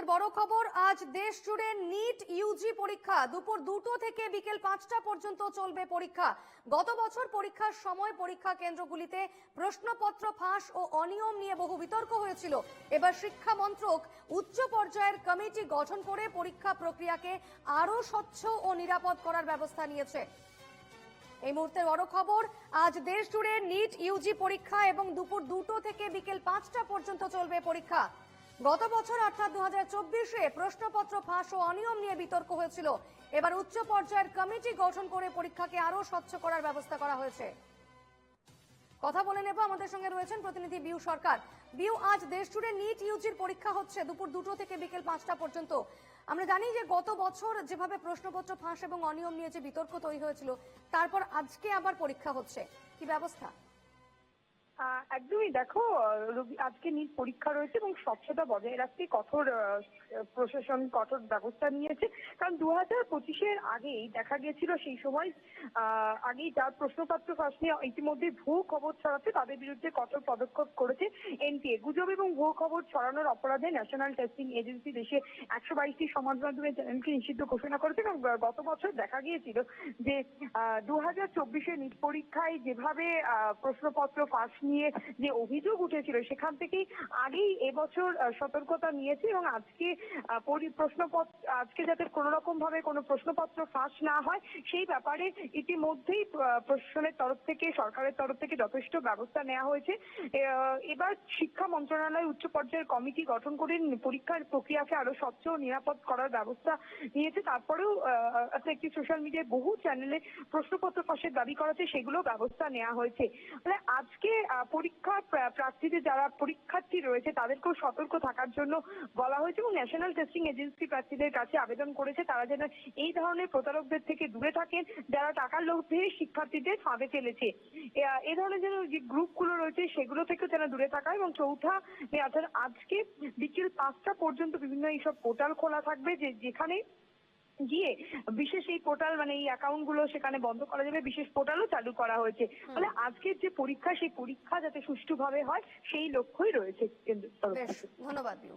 মুহূর্তের বড় খবর, আজ দেশ জুড়ে নিট ইউজি পরীক্ষা দুপুর 2টো থেকে বিকেল 5টা পর্যন্ত চলবে পরীক্ষা। গত বছর পরীক্ষার সময় পরীক্ষা কেন্দ্রগুলিতে প্রশ্নপত্র ফাঁস ও অনিয়ম নিয়ে বহু বিতর্ক হয়েছিল। এবার শিক্ষা মন্ত্রক উচ্চ পর্যায়ের কমিটি গঠন করে পরীক্ষা প্রক্রিয়াকে আরো স্বচ্ছ ও নিরাপদ করার ব্যবস্থা নিয়েছে। এই মুহূর্তের বড় খবর, আজ দেশ জুড়ে নিট ইউজি পরীক্ষা এবং দুপুর 2টো থেকে বিকেল 5টা পর্যন্ত চলবে পরীক্ষা। গত বছর অর্থাৎ 2024-এ প্রশ্নপত্র ফাঁস ও অনিয়ম নিয়ে বিতর্ক হয়েছিল। এবার উচ্চ পর্যায়ের কমিটি গঠন করে পরীক্ষাকে আরো স্বচ্ছ করার ব্যবস্থা করা হয়েছে। কথা বলে নেব, আমাদের সঙ্গে রয়েছেন প্রতিনিধি বিউ সরকার। বিউ, আজ দেশ জুড়ে নিট ইউজির পরীক্ষা হচ্ছে দুপুর 2টো থেকে বিকেল 5টা পর্যন্ত। আমরা জানি যে গত বছর যেভাবে প্রশ্নপত্র ফাঁস এবং অনিয়ম নিয়ে যে বিতর্ক তৈরি হয়েছিল, তারপর আজকে আবার পরীক্ষা হচ্ছে, কি ব্যবস্থা? একদমই, দেখো আজকে নিট পরীক্ষা রয়েছে এবং স্বচ্ছতা বজায় রাখতে কঠোর প্রশাসন কঠোর ব্যবস্থা নিয়েছে। কারণ 2025-এর আগেই দেখা গিয়েছিল, সেই সময় আগেই যার প্রশ্নপত্র ফাঁস নিয়ে ইতিমধ্যে ভুয়ো খবর ছড়াচ্ছে তাদের বিরুদ্ধে কঠোর পদক্ষেপ করেছে এনটিএ। গুজব এবং ভুয়ো খবর ছড়ানোর অপরাধে ন্যাশনাল টেস্টিং এজেন্সি দেশে 122টি সমাজ মাধ্যমের চ্যানেলকে নিষিদ্ধ ঘোষণা করেছে। এবং গত বছর দেখা গিয়েছিল যে 2024-এর নিট পরীক্ষায় যেভাবে প্রশ্নপত্র ফাঁস নিয়ে যে অভিযোগ উঠেছিল, সেখান থেকেই আগেই এবছর সতর্কতা নিয়েছে এবং আজকে আজকে যাতে কোনো রকম ভাবে কোনো প্রশ্নপত্র ফাঁস না হয় সেই ব্যাপারে ইতিমধ্যেই প্রশাসনের তরফ থেকে, সরকারের তরফ থেকে যথেষ্ট ব্যবস্থা নেওয়া হয়েছে। এবার শিক্ষা মন্ত্রণালয় উচ্চ পর্যায়ের কমিটি গঠন করে পরীক্ষার প্রক্রিয়াকে আরো স্বচ্ছ ও নিরাপদ করার ব্যবস্থা নিয়েছে। তারপরেও একটি সোশ্যাল মিডিয়ায় বহু চ্যানেলে প্রশ্নপত্র ফাঁসের দাবি করাছে, সেগুলো ব্যবস্থা নেওয়া হয়েছে। মানে আজকে পরীক্ষার প্রার্থীদের, যারা পরীক্ষার্থী রয়েছে তাদেরকেও সতর্ক থাকার জন্য বলা হয়েছে এবং ন্যাশনাল টেস্টিং এজেন্সি প্রার্থীদের কাছে আবেদন করেছে তারা যেন এই ধরনের প্রতারকদের থেকে দূরে থাকেন, যারা টাকার লোভে শিক্ষার্থীদের ফাঁদে ফেলেছে। এই ধরনের যেন যে গ্রুপগুলো রয়েছে সেগুলো থেকেও যেন দূরে থাকা। এবং চৌঠা মে অর্থাৎ আজকে বিকেল 5টা পর্যন্ত বিভিন্ন এইসব পোর্টাল খোলা থাকবে, যেখানে গিয়ে বিশেষ এই পোর্টাল, মানে এই অ্যাকাউন্ট গুলো সেখানে বন্ধ করা যাবে, বিশেষ পোর্টালও চালু করা হয়েছে। ফলে আজকের যে পরীক্ষা, সেই পরীক্ষা যাতে সুষ্ঠুভাবে হয় সেই লক্ষ্যই রয়েছে কেন্দ্রের তরফ থেকে। ধন্যবাদ বিউ।